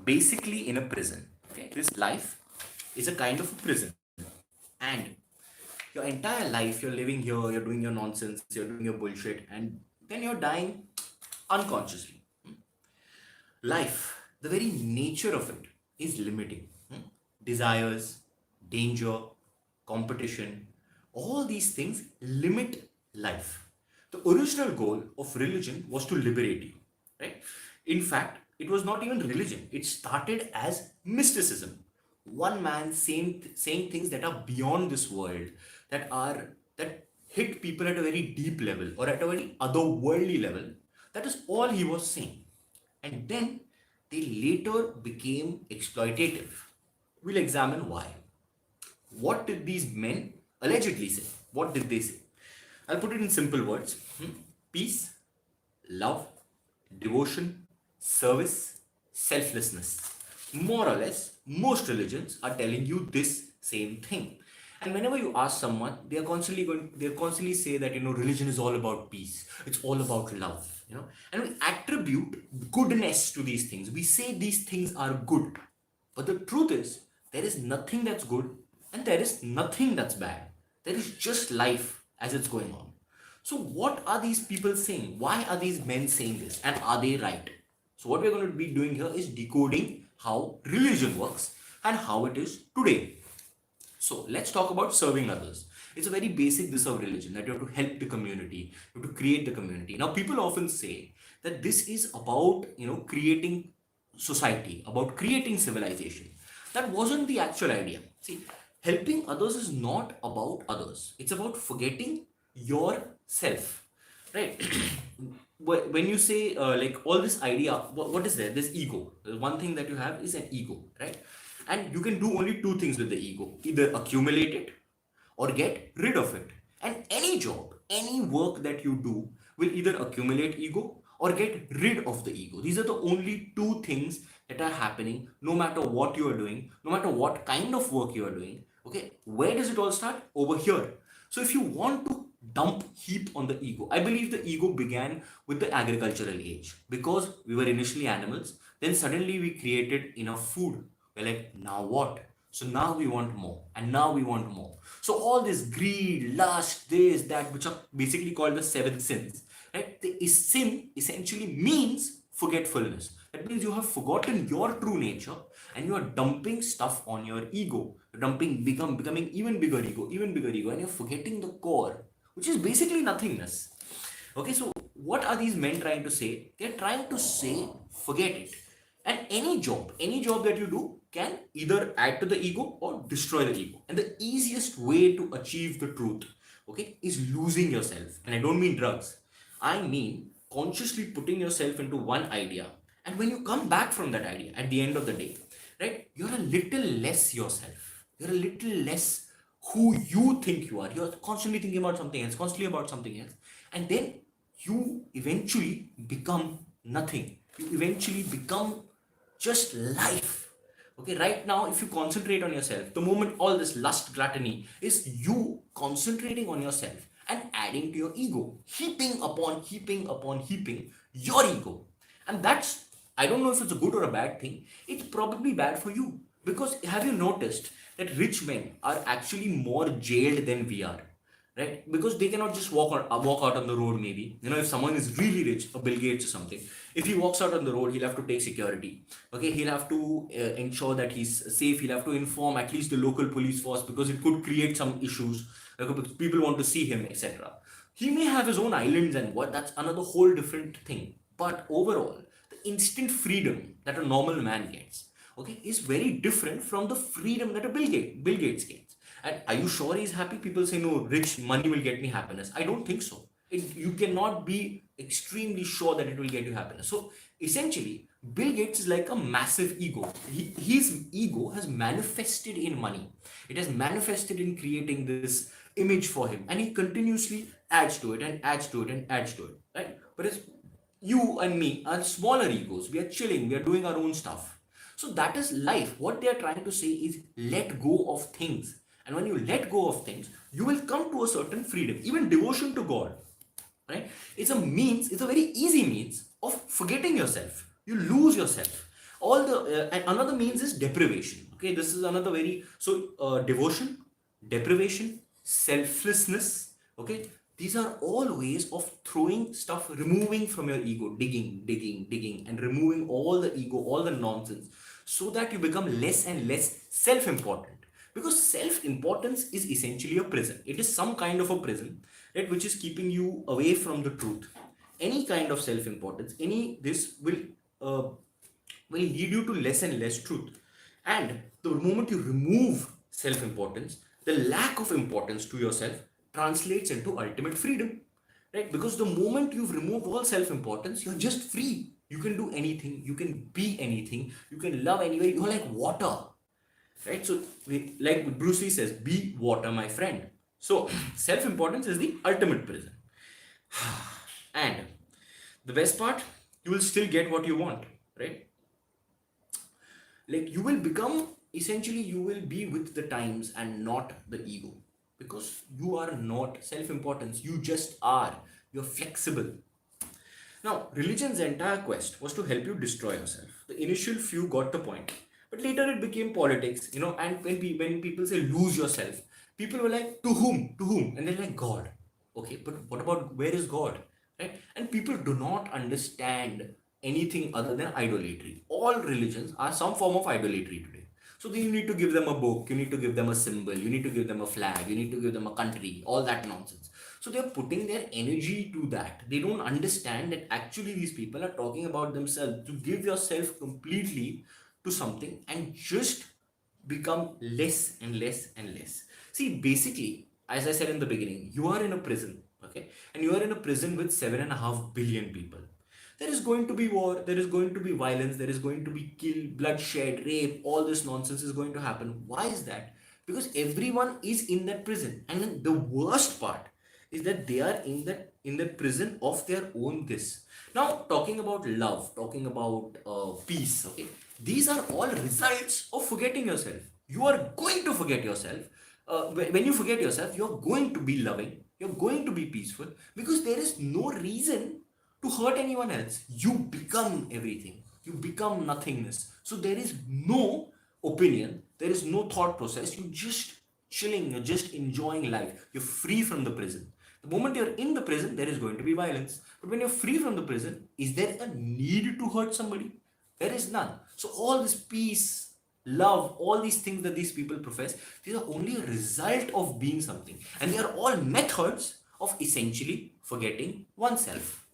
basically in a prison. Okay, this life is a kind of a prison, and your entire life you're living here, you're doing your nonsense, you're doing your bullshit, and then you're dying unconsciously. Life, the very nature of it, is limiting. Desires, danger, competition, all these things limit life. The original goal of religion was to liberate you, right? In fact, it was not even religion. It started as mysticism. One man saying things that are beyond this world, that hit people at a very deep level or at a very otherworldly level. That is all he was saying, and then they later became exploitative. We'll examine why. What did these men allegedly say? What did they say? I'll put it in simple words: peace, love, devotion, service, selflessness. More or less, most religions are telling you this same thing. And whenever you ask someone, they constantly say that religion is all about peace. It's all about love. And we attribute goodness to these things. We say these things are good, but the truth is there is nothing that's good and there is nothing that's bad. There is just life as it's going on. So what are these people saying? Why are these men saying this? And are they right? So what we're going to be doing here is decoding how religion works and how it is today. So let's talk about serving others. It's a very basic this of religion, that you have to help the community, you have to create the community. Now people often say that this is about creating society, about creating civilization. That wasn't the actual idea. See, helping others is not about others. It's about forgetting yourself, right? When you say like all this idea, what is there? This ego. The one thing that you have is an ego, right? And you can do only two things with the ego: either accumulate it or get rid of it. And any job, any work that you do will either accumulate ego or get rid of the ego. These are the only two things that are happening no matter what you are doing, no matter what kind of work you are doing. Okay, where does it all start? Over here. So if you want to dump heap on the ego, I believe the ego began with the agricultural age, because we were initially animals, then suddenly we created enough food. We're like, now what? So now we want more, and now we want more. So all this greed, lust, this, that, which are basically called the seven sins, right? Sin essentially means forgetfulness. That means you have forgotten your true nature and you are dumping stuff on your ego. You're becoming even bigger ego, and you're forgetting the core, which is basically nothingness. Okay, so what are these men trying to say? They're trying to say, forget it. And any job that you do can either add to the ego or destroy the ego. And the easiest way to achieve the truth, okay, is losing yourself. And I don't mean drugs. I mean consciously putting yourself into one idea. And when you come back from that idea at the end of the day, right, you're a little less yourself. You're a little less who you think you are. You're constantly thinking about something else, constantly about something else. And then you eventually become nothing. You eventually become just life. Okay, right now, if you concentrate on yourself, the moment all this lust, gluttony is you concentrating on yourself and adding to your ego, heaping your ego. And that's, I don't know if it's a good or a bad thing. It's probably bad for you. Because have you noticed that rich men are actually more jailed than we are? Right? Because they cannot just walk out on the road. Maybe if someone is really rich, a Bill Gates or something, if he walks out on the road, he'll have to take security. Okay, he'll have to ensure that he's safe. He'll have to inform at least the local police force, because it could create some issues. Because people want to see him, etc. He may have his own islands and what. That's another whole different thing. But overall, the instant freedom that a normal man gets, okay, is very different from the freedom that a Bill Gates gets. And are you sure he's happy? People say, no, rich money will get me happiness. I don't think so. You cannot be extremely sure that it will get you happiness. So essentially, Bill Gates is like a massive ego. His ego has manifested in money. It has manifested in creating this image for him. And he continuously adds to it and adds to it and adds to it. Right? But it's you and me are smaller egos. We are chilling. We are doing our own stuff. So that is life. What they are trying to say is let go of things. And when you let go of things, you will come to a certain freedom. Even devotion to God, right? It's a very easy means of forgetting yourself. You lose yourself. All the and another means is deprivation. Okay, this is another very so devotion, deprivation, selflessness. Okay, these are all ways of throwing stuff, removing from your ego, digging and removing all the ego, all the nonsense, so that you become less and less self-important. Because self-importance is essentially a prison. It is some kind of a prison, right, which is keeping you away from the truth. Any kind of self-importance, any this uh, will lead you to less and less truth. And the moment you remove self importance, the lack of importance to yourself translates into ultimate freedom. Right? Because the moment you've removed all self importance, you're just free. You can do anything, you can be anything, you can love anywhere. You're like water. Right? So, like Bruce Lee says, be water, my friend. So, self importance is the ultimate prison. And the best part, you will still get what you want, right? Like you will become, essentially you will be with the times and not the ego, because you are not self-importance, you just are, you're flexible. Now religion's entire quest was to help you destroy yourself. The initial few got the point, but later it became politics, and when people say lose yourself, people were like, to whom, and they're like, God. Okay, but what about, where is God? Right? And people do not understand anything other than idolatry. All religions are some form of idolatry today. So then you need to give them a book, you need to give them a symbol, you need to give them a flag, you need to give them a country, all that nonsense. So they're putting their energy to that. They don't understand that actually these people are talking about themselves. To give yourself completely to something and just become less and less and less. See, basically, as I said in the beginning, you are in a prison, okay? And you are in a prison with 7.5 billion people. There is going to be war, there is going to be violence, there is going to be kill, bloodshed, rape, all this nonsense is going to happen. Why is that? Because everyone is in that prison. And then the worst part is that they are in that prison of their own this. Now, talking about love, talking about peace, okay? These are all results of forgetting yourself. You are going to forget yourself. When you forget yourself, you're going to be loving, you're going to be peaceful, because there is no reason to hurt anyone else. You become everything, you become nothingness. So there is no opinion, there is no thought process. You just chilling, you're just enjoying life, you're free from the prison. The moment you're in the prison, there is going to be violence. But when you're free from the prison, is there a need to hurt somebody? There is none. So all this peace, love, all these things that these people profess, these are only a result of being something. And they are all methods of essentially forgetting oneself.